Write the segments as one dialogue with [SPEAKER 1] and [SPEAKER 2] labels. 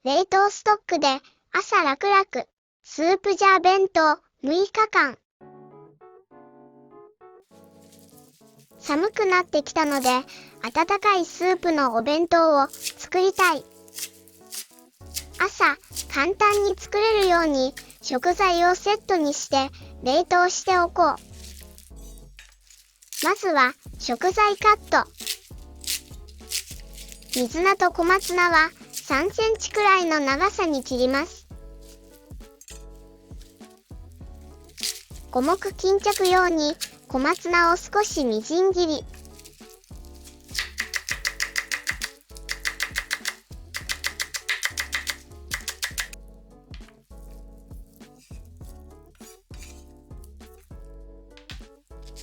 [SPEAKER 1] 冷凍ストックで朝楽々。スープジャー弁当6日間。寒くなってきたので、温かいスープのお弁当を作りたい。朝、簡単に作れるように食材をセットにして冷凍しておこう。まずは食材カット。水菜と小松菜は3センチくらいの長さに切ります。五目巾着用に小松菜を少しみじん切り。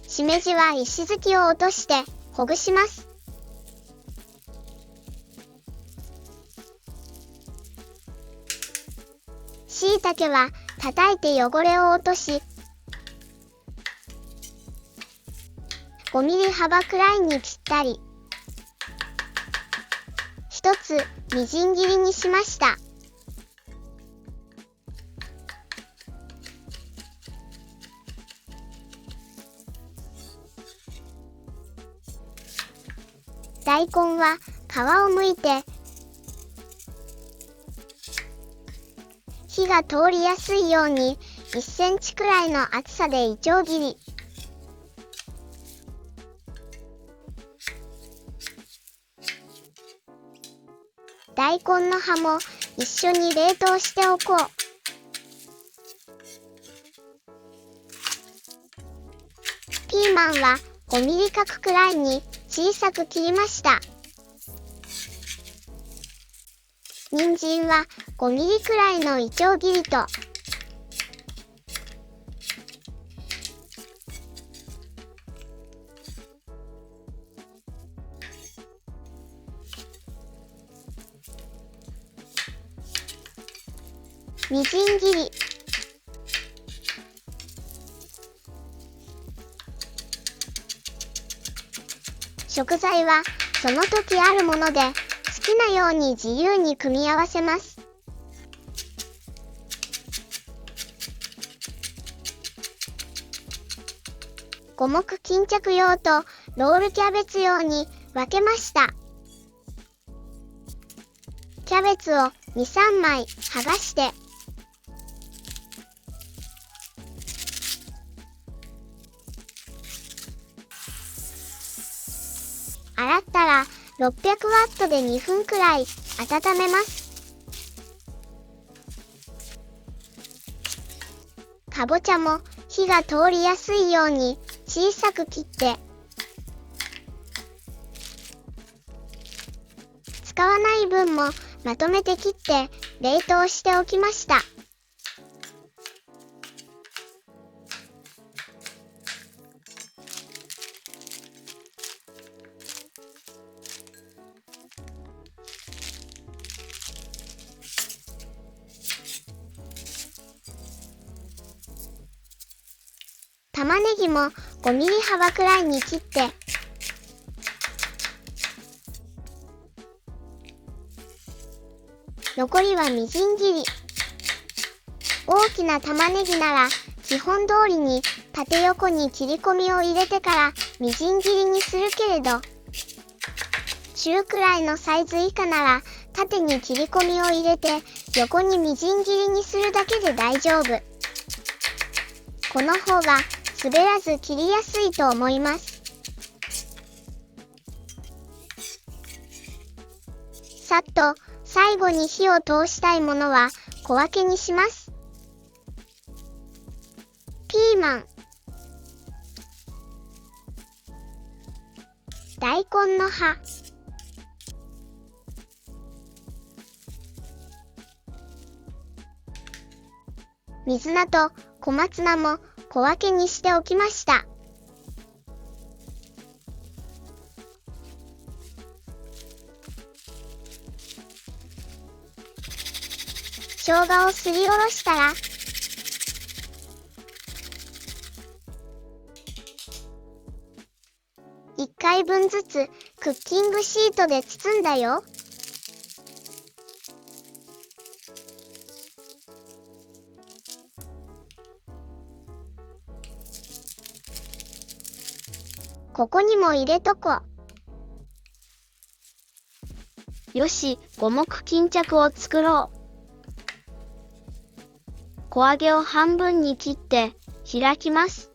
[SPEAKER 1] しめじは石突きを落としてほぐします。しいたけは叩いて汚れを落とし、5ミリ幅くらいに切ったり、一つみじん切りにしました。大根は皮をむいて、火が通りやすいように1センチくらいの厚さでいちょう切り。大根の葉も一緒に冷凍しておこう。ピーマンは5ミリ角くらいに小さく切りました。人参は5ミリくらいのいちょう切りと、みじん切り。食材はその時あるもので好きなように自由に組み合わせます。五目巾着用とロールキャベツ用に分けました。キャベツを2、3枚剥がして、洗ったら600ワットで2分くらい温めます。かぼちゃも火が通りやすいように小さく切って、使わない分もまとめて切って冷凍しておきました。玉ねぎも5ミリ幅くらいに切って、残りはみじん切り。大きな玉ねぎなら基本通りに縦横に切り込みを入れてからみじん切りにするけれど、中くらいのサイズ以下なら縦に切り込みを入れて横にみじん切りにするだけで大丈夫。この方が滑らず切りやすいと思います。さっと最後に火を通したいものは小分けにします。ピーマン、大根の葉、水菜と小松菜も小分けにしておきました。生姜をすりおろしたら、1回分ずつクッキングシートで包んだよ。ここにも入れとこ。
[SPEAKER 2] よし、五目巾着を作ろう。小揚げを半分に切って開きます。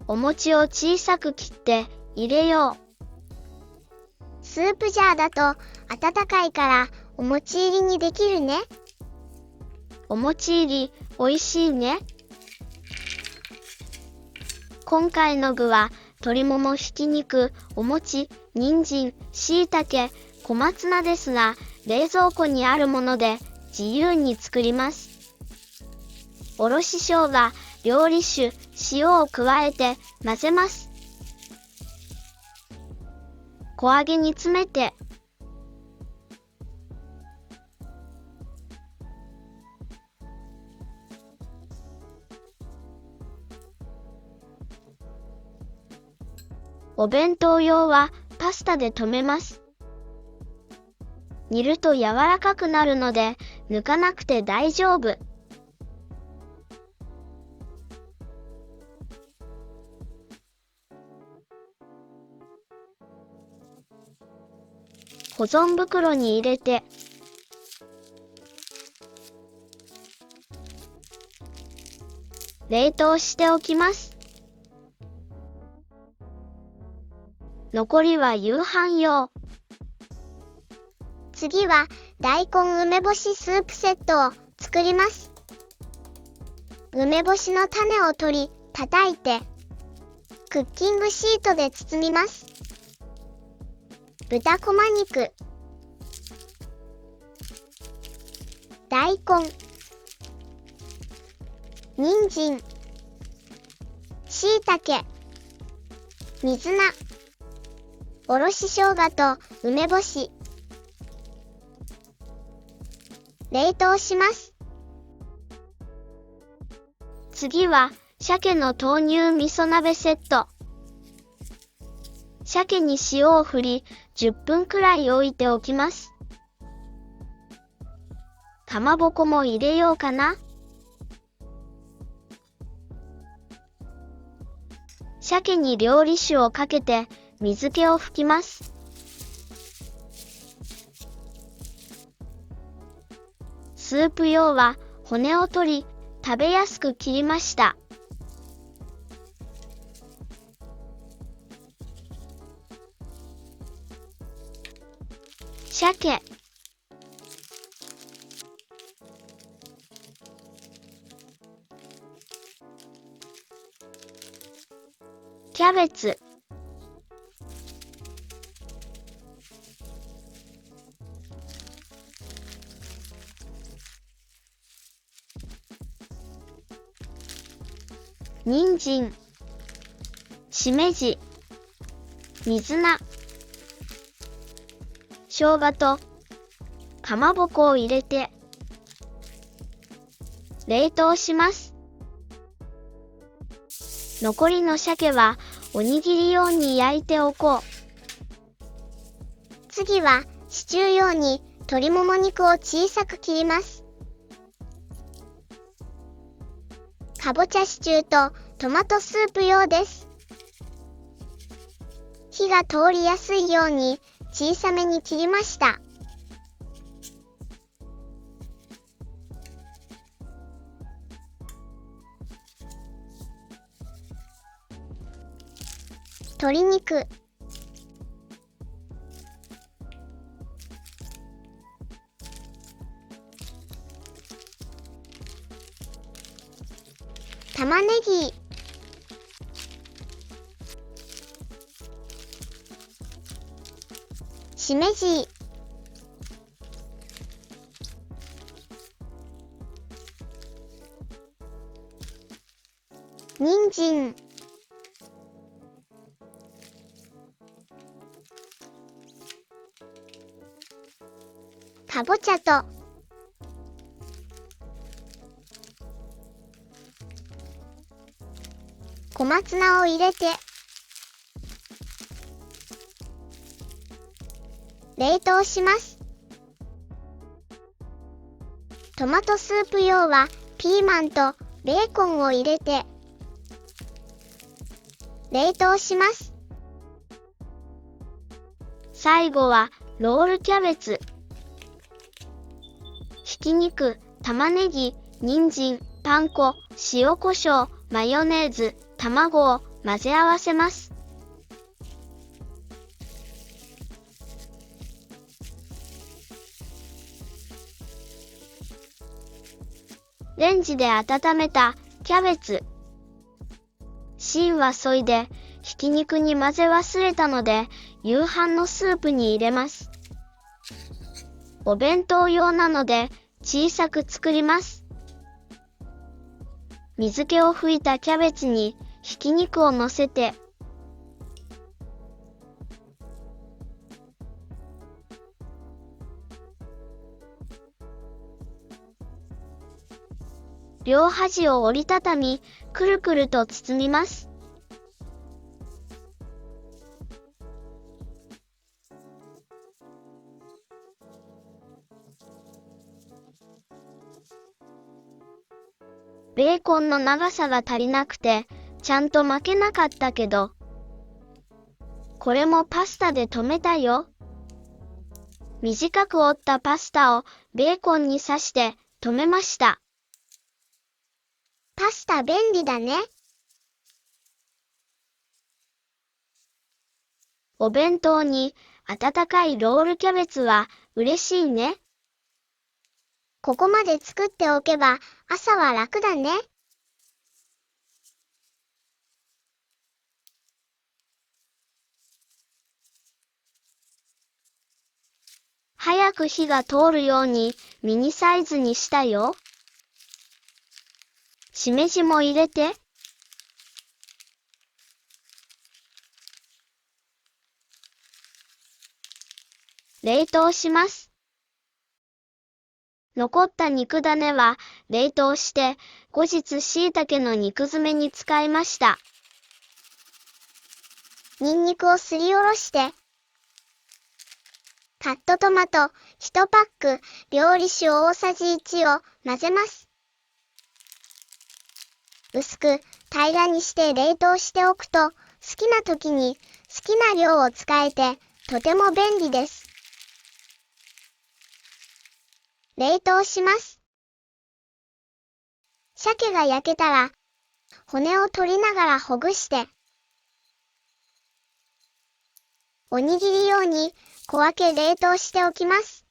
[SPEAKER 2] お餅を小さく切って入れよう。
[SPEAKER 1] スープジャーだと温かいからお餅入りにできるね。
[SPEAKER 2] お餅入りおいしいね。今回の具は鶏ももひき肉、お餅、人参、椎茸、小松菜ですが、冷蔵庫にあるもので自由に作ります。おろし生姜、料理酒、塩を加えて混ぜます。小揚げに詰めて、お弁当用はパスタで留めます。煮ると柔らかくなるので抜かなくて大丈夫。保存袋に入れて、冷凍しておきます。残りは夕飯用。
[SPEAKER 1] 次は大根梅干しスープセットを作ります。梅干しの種を取り、叩いて、クッキングシートで包みます。豚こま肉、大根、人参、椎茸、水菜、おろし生姜と梅干し、冷凍します。
[SPEAKER 2] 次は鮭の豆乳味噌鍋セット。鮭に塩を振り、10分くらい置いておきます。かまぼこも入れようかな。鮭に料理酒をかけて水気を拭きます。スープ用は骨を取り、食べやすく切りました。鮭、キャベツ、人参、しめじ、水菜、生姜とかまぼこを入れて冷凍します。残りの鮭はおにぎり用に焼いておこう。
[SPEAKER 1] 次はシチュー用に鶏もも肉を小さく切ります。かぼちゃシチューとトマトスープ用です。火が通りやすいように小さめに切りました。鶏肉、玉ねぎ、しめじ、人参、かぼちゃと小松菜を入れて冷凍します。トマトスープ用はピーマンとベーコンを入れて冷凍します。
[SPEAKER 2] 最後はロールキャベツ。ひき肉、玉ねぎ、人参、パン粉、塩コショウ、マヨネーズ、卵を混ぜ合わせます。レンジで温めたキャベツ。芯は削いで、ひき肉に混ぜ忘れたので、夕飯のスープに入れます。お弁当用なので、小さく作ります。水気を拭いたキャベツに、ひき肉を乗せて、両端を折りたたみ、くるくると包みます。ベーコンの長さが足りなくて、ちゃんと巻けなかったけど、これもパスタで留めたよ。短く折ったパスタをベーコンに刺して留めました。
[SPEAKER 1] パスタ便利だね。
[SPEAKER 2] お弁当に温かいロールキャベツは嬉しいね。
[SPEAKER 1] ここまで作っておけば朝は楽だね。
[SPEAKER 2] 早く火が通るようにミニサイズにしたよ。しめじも入れて。冷凍します。残った肉種は冷凍して後日椎茸の肉詰めに使いました。
[SPEAKER 1] ニンニクをすりおろして、カットトマト1パック、料理酒大さじ1を混ぜます。薄く平らにして冷凍しておくと、好きな時に好きな量を使えてとても便利です。冷凍します。鮭が焼けたら、骨を取りながらほぐして、おにぎり用に小分け冷凍しておきます。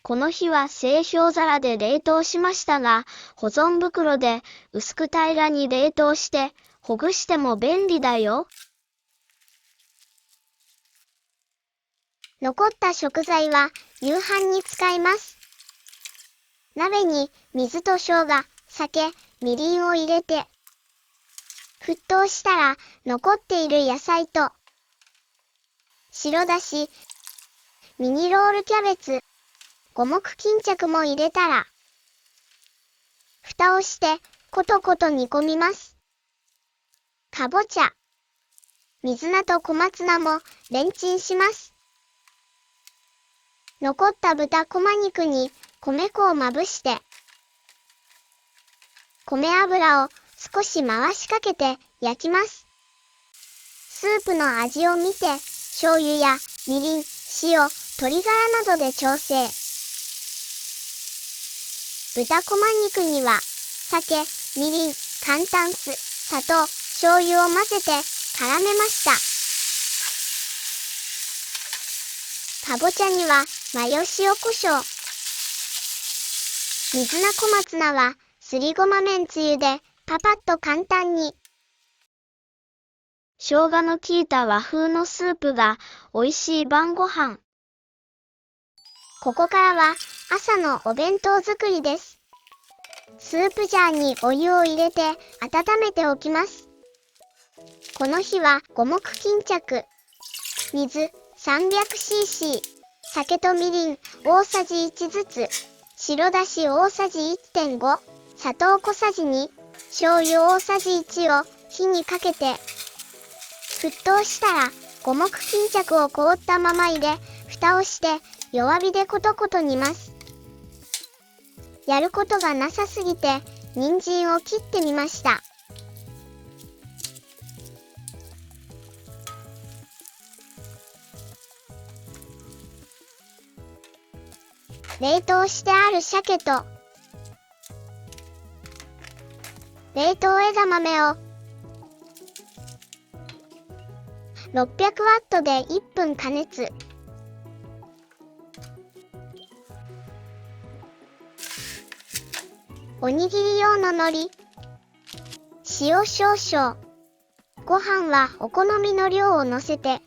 [SPEAKER 2] この日は製氷皿で冷凍しましたが、保存袋で薄く平らに冷凍してほぐしても便利だよ。
[SPEAKER 1] 残った食材は夕飯に使います。鍋に水と生姜、酒、みりんを入れて、沸騰したら残っている野菜と、白だし、ミニロールキャベツ、五目巾着も入れたら、蓋をしてコトコト煮込みます。かぼちゃ、水菜と小松菜もレンチンします。残った豚こま肉に米粉をまぶして、米油を少し回しかけて焼きます。スープの味を見て、醤油やみりん、塩、鶏ガラなどで調整。豚こま肉には、酒、みりん、簡単酢、砂糖、醤油を混ぜて絡めました。かぼちゃにはマヨ塩コショウ。水菜小松菜はすりごまめんつゆでパパッと簡単に。
[SPEAKER 2] 生姜の効いた和風のスープが美味しい晩ご飯。
[SPEAKER 1] ここからは朝のお弁当作りです。スープジャーにお湯を入れて温めておきます。この日は五目巾着、水 300cc、酒とみりん大さじ1ずつ、白だし大さじ 1.5、砂糖小さじ2、醤油大さじ1を火にかけて、沸騰したら五目巾着を凍ったまま入れ、蓋をして弱火でコトコト煮ます。やることがなさすぎて、人参を切ってみました。冷凍してある鮭と、冷凍枝豆を、600ワットで1分加熱。おにぎり用の海苔、塩少々、ご飯はお好みの量をのせて、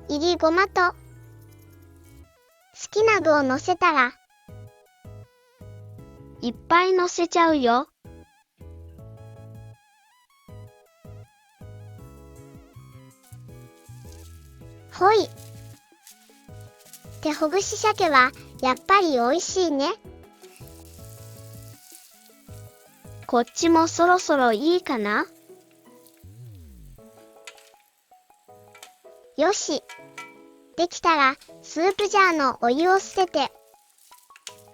[SPEAKER 1] いりごまと好きな具をのせたら、
[SPEAKER 2] いっぱい乗せちゃうよ。
[SPEAKER 1] ほい。手ほぐし鮭はやっぱり美味しいね。
[SPEAKER 2] こっちもそろそろいいかな？
[SPEAKER 1] よし。できたらスープジャーのお湯を捨てて、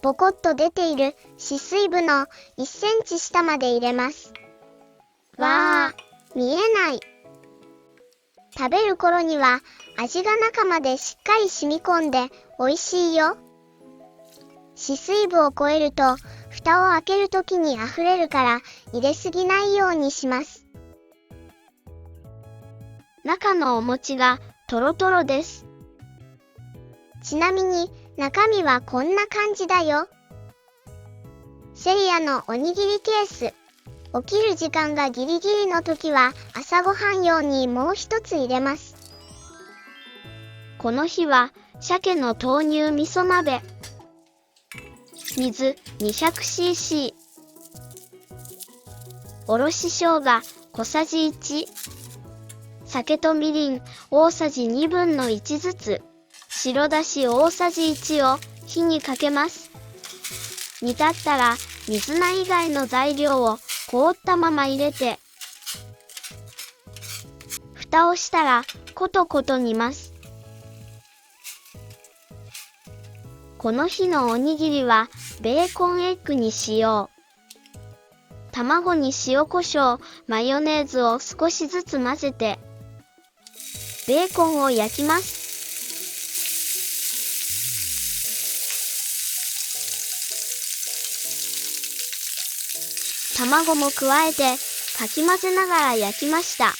[SPEAKER 1] ボコッと出ている脂水部の1センチ下まで入れます。わー、見えない。食べる頃には味が中までしっかり染み込んで美味しいよ。脂水部を超えると蓋を開けるときに溢れるから入れすぎないようにします。
[SPEAKER 2] 中のお餅がトロトロです。
[SPEAKER 1] ちなみに中身はこんな感じだよ。セリアのおにぎりケース。起きる時間がギリギリの時は朝ごはん用にもう一つ入れます。
[SPEAKER 2] この日は鮭の豆乳味噌鍋。水 200cc。おろし生姜小さじ1。酒とみりん大さじ2分の1ずつ。白だし大さじ1を火にかけます。煮立ったら水菜以外の材料を凍ったまま入れて、蓋をしたらコトコト煮ます。この日のおにぎりはベーコンエッグにしよう。卵に塩コショウ、マヨネーズを少しずつ混ぜて、ベーコンを焼きます。卵も加えてかき混ぜながら焼きました。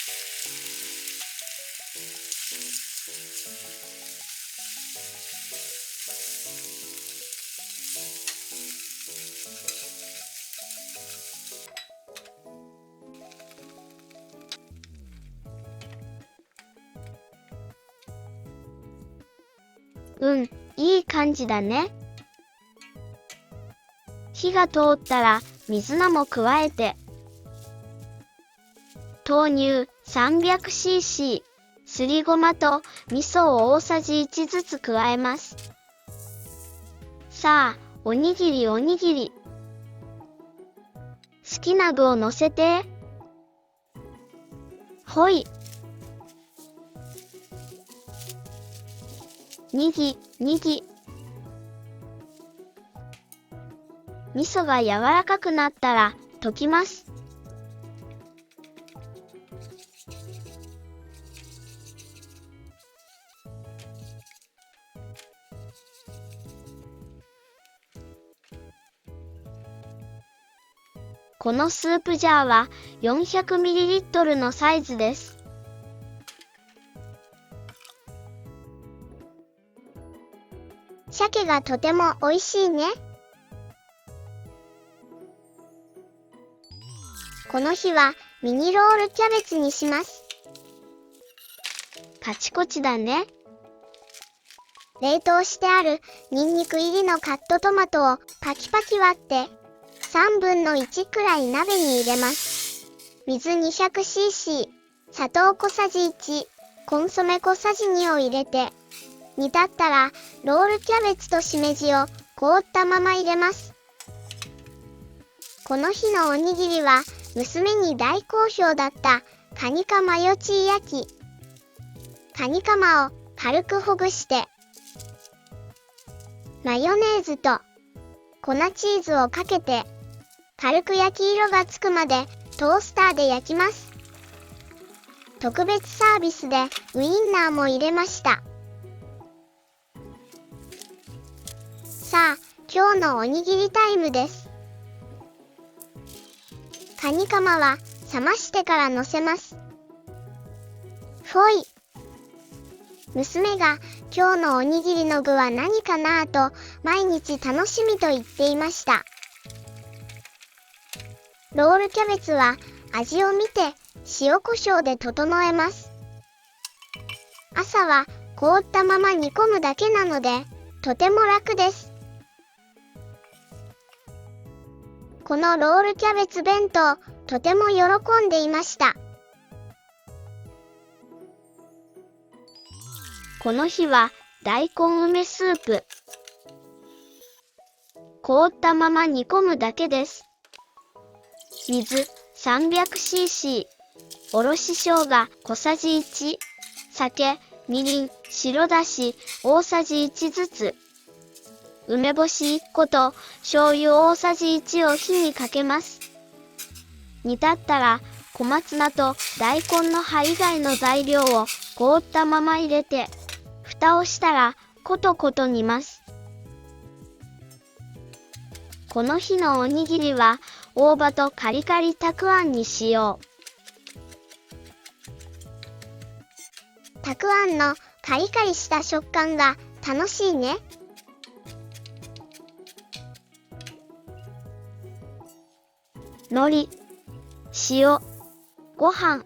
[SPEAKER 2] いい感じだね。火が通ったら水菜も加えて、豆乳 300cc、すりごまと味噌を大さじ1ずつ加えます。さあ、おにぎりおにぎり。好きな具をのせて。ほい。にぎ、にぎ。味噌が柔らかくなったら溶きます。このスープジャーは 400ml のサイズです。
[SPEAKER 1] 鮭がとても美味しいね。この日はミニロールキャベツにします。
[SPEAKER 2] カチコチだね。
[SPEAKER 1] 冷凍してあるニンニク入りのカットトマトをパキパキ割って3分の1くらい鍋に入れます。水 200cc、砂糖小さじ1、コンソメ小さじ2を入れて、煮立ったらロールキャベツとしめじを凍ったまま入れます。この日のおにぎりは娘に大好評だったカニカマヨチー焼き。カニカマを軽くほぐして、マヨネーズと粉チーズをかけて、軽く焼き色がつくまでトースターで焼きます。特別サービスでウインナーも入れました。さあ、今日のおにぎりタイムです。カニカマは冷ましてから乗せます。ほい。娘が今日のおにぎりの具は何かなぁと毎日楽しみと言っていました。ロールキャベツは味を見て塩コショウで整えます。朝は凍ったまま煮込むだけなのでとても楽です。このロールキャベツ弁当、とても喜んでいました。
[SPEAKER 2] この日は大根梅スープ。凍ったまま煮込むだけです。水 300cc、おろし生姜小さじ1、酒、みりん、白だし大さじ1ずつ。梅干し1個と醤油大さじ1を火にかけます。煮立ったら小松菜と大根の葉以外の材料を凍ったまま入れて、蓋をしたらコトコト煮ます。この日のおにぎりは大葉とカリカリたくあんにしよ
[SPEAKER 1] う。たくあんのカリカリした食感が楽しいね。
[SPEAKER 2] 海苔、塩、ご飯、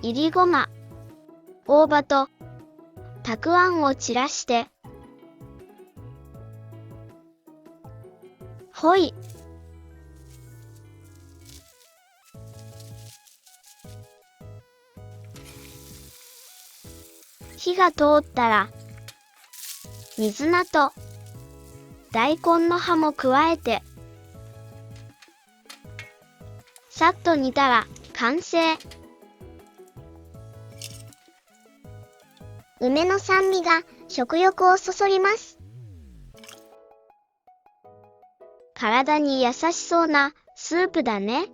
[SPEAKER 2] いりごま、大葉とたくあんを散らして、ほい。火が通ったら、水菜と大根の葉も加えて、さっと煮たら完成。
[SPEAKER 1] 梅の酸味が食欲をそそります。
[SPEAKER 2] 体に優しそうなスープだね。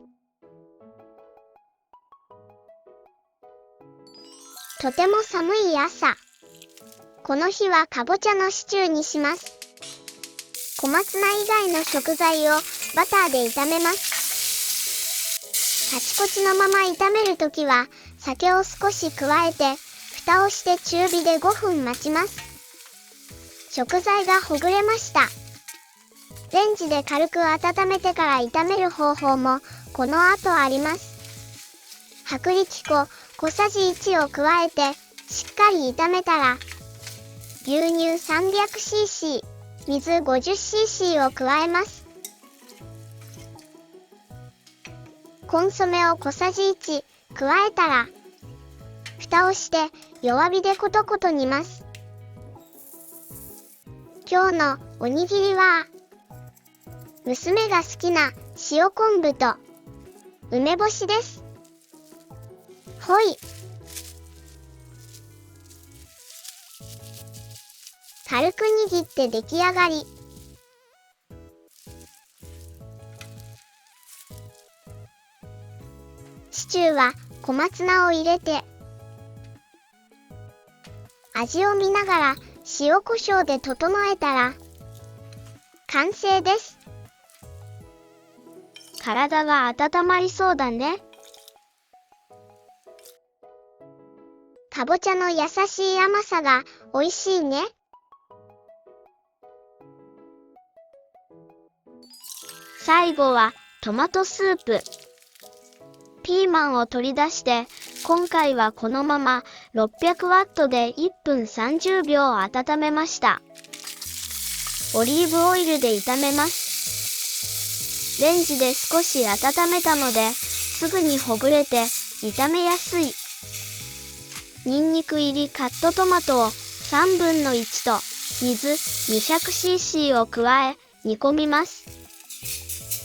[SPEAKER 1] とても寒い朝。この日はかぼちゃのシチューにします。小松菜以外の食材をバターで炒めます。カチコチのまま炒めるときは酒を少し加えて蓋をして中火で5分待ちます。食材がほぐれました。レンジで軽く温めてから炒める方法もこの後あります。薄力粉小さじ1を加えてしっかり炒めたら牛乳 300cc、水 50cc を加えます。コンソメを小さじ1加えたら蓋をして弱火でコトコト煮ます。今日のおにぎりは娘が好きな塩昆布と梅干しです。ほい。軽く握って出来上がり。シチューは小松菜を入れて味を見ながら塩コショウで整えたら完成です。
[SPEAKER 2] 体が温まりそうだね。
[SPEAKER 1] かぼちゃの優しい甘さが美味しいね。
[SPEAKER 2] 最後はトマトスープ。ピーマンを取り出して、今回はこのまま600ワットで1分30秒温めました。オリーブオイルで炒めます。レンジで少し温めたので、すぐにほぐれて炒めやすい。ニンニク入りカットトマトを3分の1と水 200cc を加え煮込みます。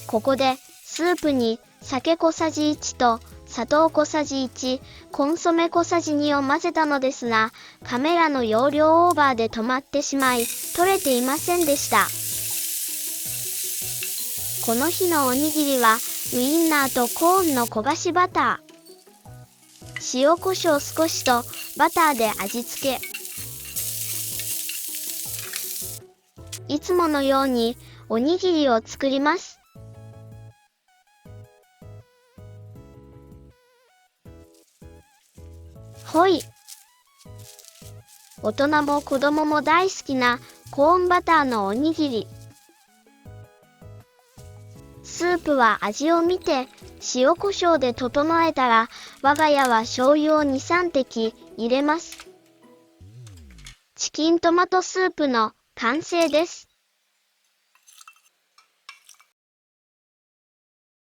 [SPEAKER 2] ここでスープに酒小さじ1と砂糖小さじ1、コンソメ小さじ2を混ぜたのですが、カメラの容量オーバーで止まってしまい、撮れていませんでした。この日のおにぎりは、ウインナーとコーンの焦がしバター、塩コショウ少しとバターで味付け。いつものようにおにぎりを作ります。ほい。大人も子供も大好きなコーンバターのおにぎり。スープは味を見て塩コショウで整えたら、我が家は醤油を2、3滴入れます。チキントマトスープの完成です。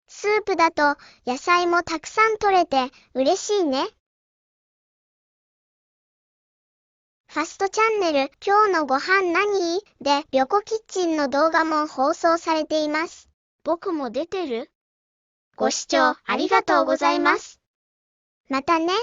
[SPEAKER 1] スープだと野菜もたくさん取れて嬉しいね。ファストチャンネル今日のご飯何でリョコキッチンの動画も放送されています。
[SPEAKER 2] 僕も出てる？
[SPEAKER 1] ご視聴ありがとうございます。またね。